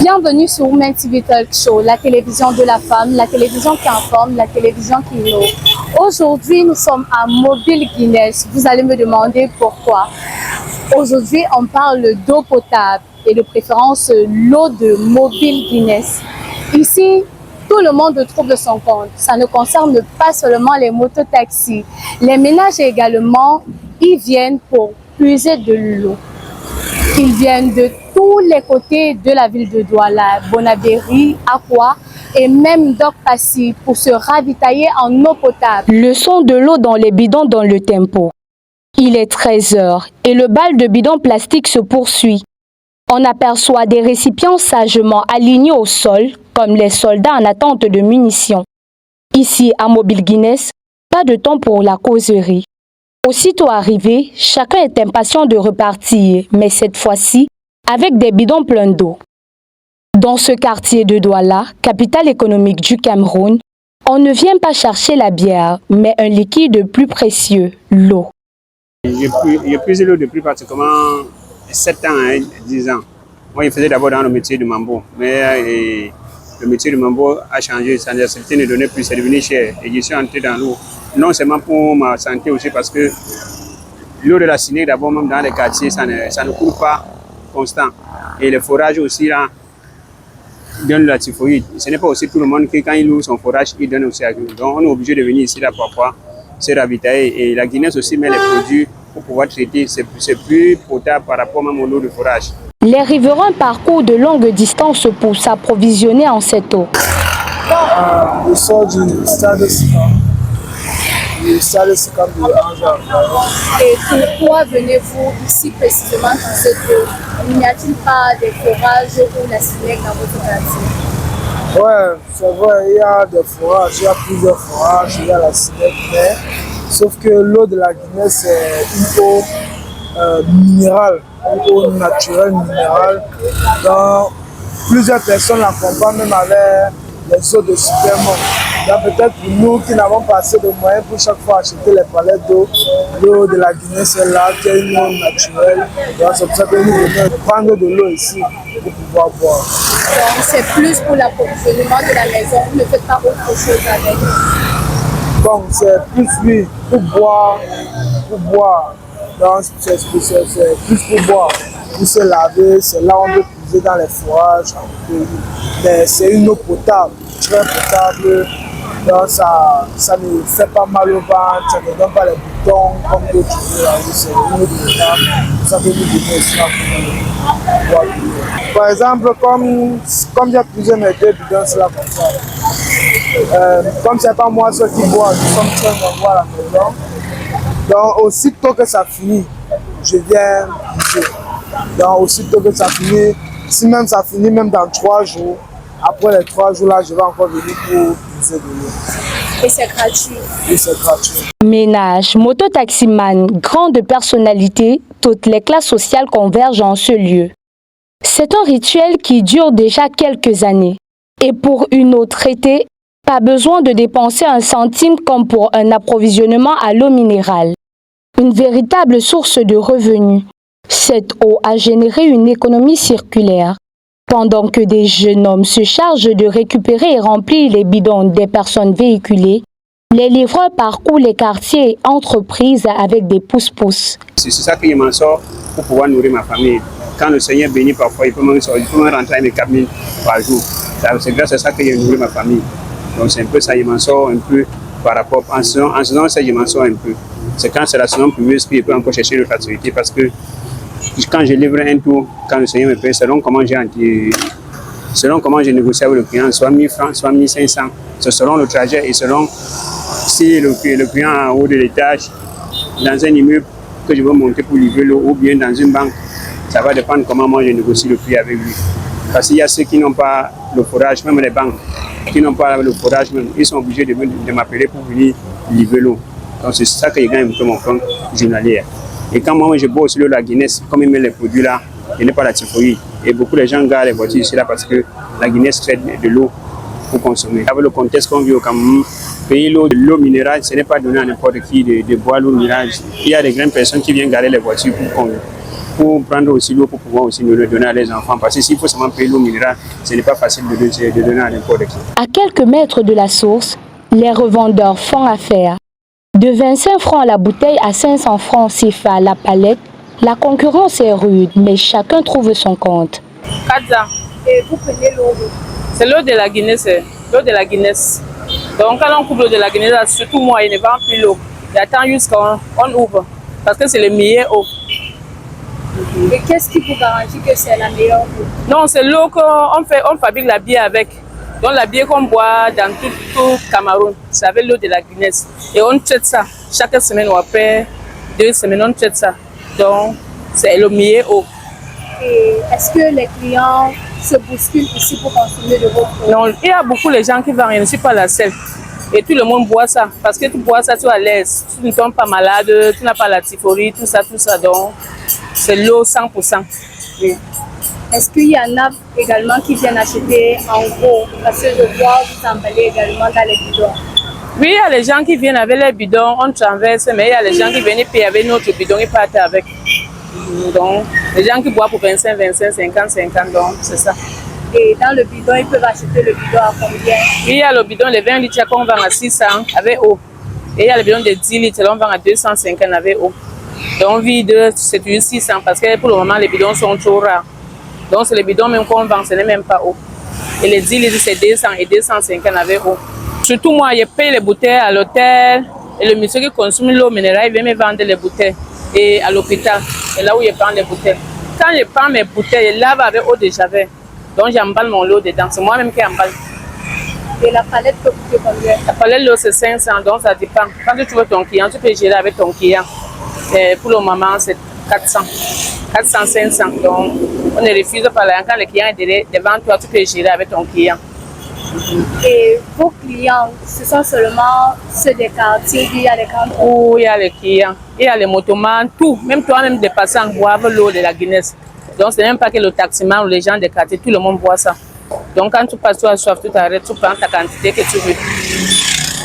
Bienvenue sur Women TV Talk Show, la télévision de la femme, la télévision qui informe, la télévision qui innove. Aujourd'hui, nous sommes à Mobile Guinness. Vous allez me demander pourquoi. Aujourd'hui, on parle d'eau potable et de préférence l'eau de Mobile Guinness. Ici, tout le monde trouve son compte. Ça ne concerne pas seulement les mototaxis. Les ménages également, ils viennent pour puiser de l'eau. Ils viennent de tous les côtés de la ville de Douala, Bonabéry, Akwa et même Dokpassi pour se ravitailler en eau potable. Le son de l'eau dans les bidons dans le tempo. Il est 13 h et le bal de bidons plastiques se poursuit. On aperçoit des récipients sagement alignés au sol, comme les soldats en attente de munitions. Ici, à Mobile Guinness, pas de temps pour la causerie. Aussitôt arrivé, chacun est impatient de repartir, mais cette fois-ci, avec des bidons pleins d'eau. Dans ce quartier de Douala, capitale économique du Cameroun, on ne vient pas chercher la bière, mais un liquide plus précieux, l'eau. J'ai puisé l'eau depuis pratiquement 7 ans, 10 ans. Moi, je faisais d'abord dans le métier du mambo, mais le métier du mambo a changé, sa nécessité ne donnait plus, c'est devenu cher. Et je suis entré dans l'eau. Non seulement pour ma santé aussi, parce que l'eau de la Séné, d'abord, même dans les quartiers, ça ne coule pas constant. Et le forage aussi, là, donne la typhoïde. Ce n'est pas aussi tout le monde qui, quand il ouvre son forage, il donne aussi à nous. Donc, on est obligé de venir ici, là, parfois, se ravitailler. Et la Guinness aussi met les produits pour pouvoir traiter. C'est plus potable par rapport même au lot de forage. Les riverains parcourent de longues distances pour s'approvisionner en cette eau. Je sors du stade de Sikam. Le stade de Sikam de Anja. Et pourquoi venez-vous ici précisément dans cette eau? N'y a-t-il pas des forages ou la SINEC dans votre quartier? Ouais, c'est vrai, il y a des forages, il y a plusieurs forages, il y a la SINEC, mais sauf que l'eau de la Guinée, c'est une eau minérale, une eau naturelle minérale. Donc, plusieurs personnes la comparent même avec les eaux de supermarché. Donc peut-être pour nous qui n'avons pas assez de moyens pour chaque fois acheter les palettes d'eau, l'eau de la Guinée c'est là, qui est une eau naturelle. Donc c'est pour ça que nous venons prendre de l'eau ici pour pouvoir boire. Donc c'est plus pour l'approvisionnement de la maison, vous ne faites pas autre chose avec? Donc c'est plus oui, pour boire. Donc c'est plus pour boire, pour se laver, c'est là où on peut puiser dans les forages. Mais c'est une eau potable, très potable. Donc ça ne fait pas mal au ventre, ça ne donne pas les boutons comme d'autres choses. C'est une eau potable, ça peut nous donner aussi la boire. Par exemple, comme j'ai puisé mes deux bidons, c'est là comme ça. Comme ce n'est pas moi seul qui bois, nous sommes très nombreux à la maison. Donc aussitôt que ça finit, je viens puiser. Donc aussitôt que ça finit, si même ça finit même dans 3 jours, après les 3 jours là, je vais encore venir pour puiser de l'eau. Et c'est gratuit? Oui, c'est gratuit. Ménage, mototaximan, grande personnalité, toutes les classes sociales convergent en ce lieu. C'est un rituel qui dure déjà quelques années. Et pour une eau traitée, pas besoin de dépenser un centime comme pour un approvisionnement à l'eau minérale. Une véritable source de revenus. Cette eau a généré une économie circulaire. Pendant que des jeunes hommes se chargent de récupérer et remplir les bidons des personnes véhiculées, les livreurs parcourent les quartiers et entreprises avec des pousse-pousse. C'est ça que je m'en sors pour pouvoir nourrir ma famille. Quand le Seigneur bénit parfois, il peut me rentrer avec 4 000 par jour. C'est grâce à ça que je nourris ma famille. Donc c'est un peu ça, je m'en sors un peu par rapport, en saison, ça je m'en sors un peu. C'est quand c'est la saison pluvieuse que je peux encore chercher l'autre activité parce que quand je livre un tour, quand le Seigneur me paye, selon comment j'ai négocié avec le client, soit 1 000 francs, soit 1 500, c'est selon le trajet et selon si le client est en haut de l'étage, dans un immeuble que je veux monter pour livrer l'eau ou bien dans une banque, ça va dépendre comment moi je négocie le prix avec lui. Parce qu'il y a ceux qui n'ont pas le forage, même les banques, qui n'ont pas le forage, même, ils sont obligés de m'appeler pour venir livrer l'eau. Donc c'est ça que je gagne un peu mon compte journalier. Et quand moi je bois aussi l'eau de la Guinness, comme ils mettent les produits là, il n'est pas la typhoïde. Et beaucoup de gens gardent les voitures ici là parce que la Guinness traite de l'eau pour consommer. Avec le contexte qu'on vit au Cameroun, payer l'eau minérale, ce n'est pas donné à n'importe qui de boire l'eau minérale. Il y a des grandes personnes qui viennent garder les voitures pour prendre aussi l'eau pour pouvoir aussi nous le donner à les enfants. Parce que s'il faut seulement payer l'eau minérale, ce n'est pas facile de donner à n'importe qui. À quelques mètres de la source, les revendeurs font affaire. De 25 francs la bouteille à 500 francs CFA la palette, la concurrence est rude, mais chacun trouve son compte. 4 ans. Et vous prenez l'eau? C'est l'eau de la Guinée, c'est l'eau de la Guinée. Donc quand on coupe l'eau de la Guinée, surtout moi, il ne vend plus l'eau. Il attend jusqu'à on ouvre. Parce que c'est le meilleur eau. Et qu'est-ce qui vous garantit que c'est la meilleure eau? Non, c'est l'eau on fabrique la bière avec. Donc la bière qu'on boit dans tout Cameroun, c'est avec l'eau de la Guinée. Et on traite ça. Chaque semaine ou après 2 semaines, on traite ça. Donc c'est le meilleur eau. Et est-ce que les clients se bousculent ici pour consommer de votre eau? Non, il y a beaucoup de gens qui vendent, je ne suis pas la seule. Et tout le monde boit ça. Parce que tu bois ça, tu es à l'aise. Tu ne tombes pas malade, tu n'as pas la typhorie, tout ça. Donc c'est l'eau 100%. Oui. Est-ce qu'il y en a également qui viennent acheter en gros? Parce que je vois vous emballer également dans les bidons. Oui, il y a les gens qui viennent avec les bidons, on traverse, mais il y a les gens qui viennent payer avec notre bidon, ils partent avec. Donc, les gens qui boivent pour 25, 25, 50, 50, donc c'est ça. Et dans le bidon, ils peuvent acheter le bidon à combien? Oui, il y a le bidon de 20 litres qu'on vend à 600 avec eau. Et il y a le bidon de 10 litres, on vend à 250 avec eau. Donc, vide, c'est toujours 600 parce que pour le moment, les bidons sont trop rares. Donc, c'est le bidon même qu'on vend, ce n'est même pas eau. Et les 10 litres, c'est 200 et 250 avec eau. Surtout moi, je paye les bouteilles à l'hôtel. Et le monsieur qui consomme l'eau minérale, il vient me vendre les bouteilles. Et à l'hôpital, c'est là où je prends les bouteilles. Quand je prends mes bouteilles, je lave avec eau de javel. Donc, j'emballe mon lot dedans. C'est moi-même qui emballe. Et la palette peut coûter combien? La palette l'eau, c'est 500, donc ça dépend. Quand tu veux ton client, tu peux gérer avec ton client. Et pour le moment, c'est 400. 400, 500. Donc, on ne refuse pas. Quand le client est devant toi, tu peux gérer avec ton client. Et vos clients, ce sont seulement ceux des quartiers, il y a les cantons? Oui, il y a les clients, il y a les motomans, tout. Même toi-même, des passants boivent l'eau de la Guinée. Donc, ce n'est même pas que le taximan ou les gens des quartiers, tout le monde boit ça. Donc, quand tu passes, tu as soif, tu t'arrêtes, tu prends ta quantité que tu veux.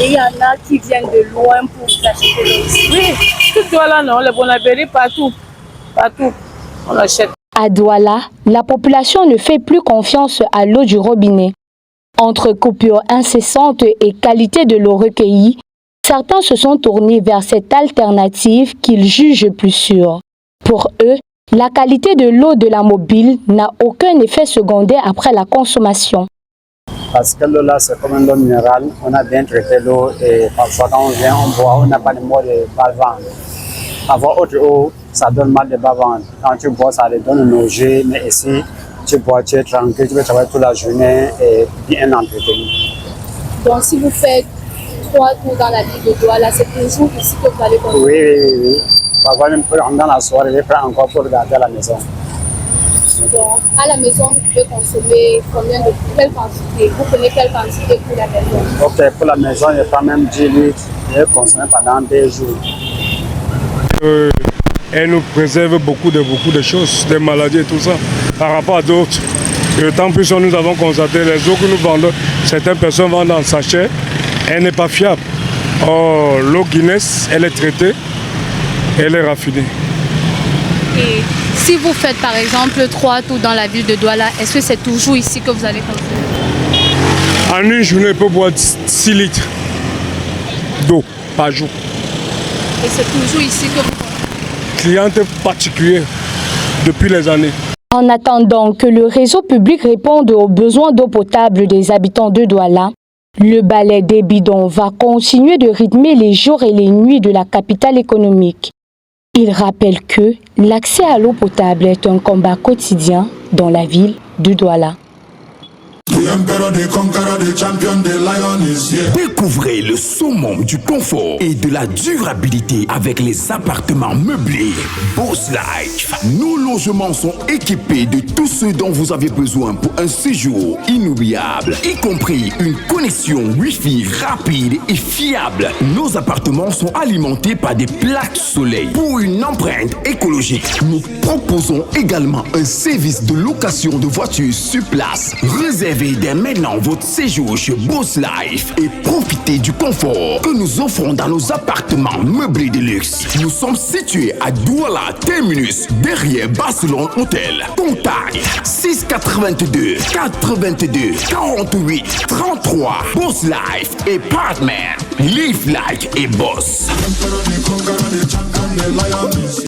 Et il y en a qui viennent de loin pour vous acheter l'eau ici? Oui, tout Douala, non, le Bonabéry, partout. Partout, on achète. À Douala, la population ne fait plus confiance à l'eau du robinet. Entre coupures incessantes et qualité de l'eau recueillie, certains se sont tournés vers cette alternative qu'ils jugent plus sûre. Pour eux, la qualité de l'eau de la mobile n'a aucun effet secondaire après la consommation. Parce que l'eau là, c'est comme une eau minérale. On a bien traité l'eau et parfois quand on vient, on boit, on n'a pas de mot de bas-ventre. Avoir autre eau, ça donne mal de bas-ventre. Quand tu bois, ça te donne une nausée, mais ici, tu bois, tu es tranquille, tu peux travailler toute la journée et bien entretenu. Donc si vous faites 3 tours dans la ville de Douala, c'est toujours ici que vous allez consommer? Oui. Parfois même dans la soirée, je prends encore pour regarder à la maison. Donc à la maison, vous pouvez consommer quelle quantité? Vous prenez quelle quantité pour la maison? Ok, pour la maison, je prends même 10 litres, je consomme pendant 2 jours. Elle nous préserve beaucoup de choses, des maladies et tout ça, par rapport à d'autres. Et tant plus nous avons constaté, les eaux que nous vendons, certaines personnes vendent en sachet, elle n'est pas fiable. Or, l'eau Guinness, elle est traitée, elle est raffinée. Et si vous faites par exemple 3 tours dans la ville de Douala, est-ce que c'est toujours ici que vous allez consommer? En une journée, on peut boire 6 litres d'eau par jour. Et c'est toujours ici que vous consommer? Cliente particulière depuis les années. En attendant que le réseau public réponde aux besoins d'eau potable des habitants de Douala, le balai des bidons va continuer de rythmer les jours et les nuits de la capitale économique. Il rappelle que l'accès à l'eau potable est un combat quotidien dans la ville de Douala. Découvrez le summum du confort et de la durabilité avec les appartements meublés Boss Life. Nos logements sont équipés de tout ce dont vous avez besoin pour un séjour inoubliable, y compris une connexion Wi-Fi rapide et fiable. Nos appartements sont alimentés par des plaques soleil. Pour une empreinte écologique, nous proposons également un service de location de voitures sur place, réservé Réservez dès maintenant votre séjour chez Boss Life et profitez du confort que nous offrons dans nos appartements meublés de luxe. Nous sommes situés à Douala Terminus, derrière Barcelone Hotel. Contact 682 82 48 33. Boss Life et Partner. Live like a boss.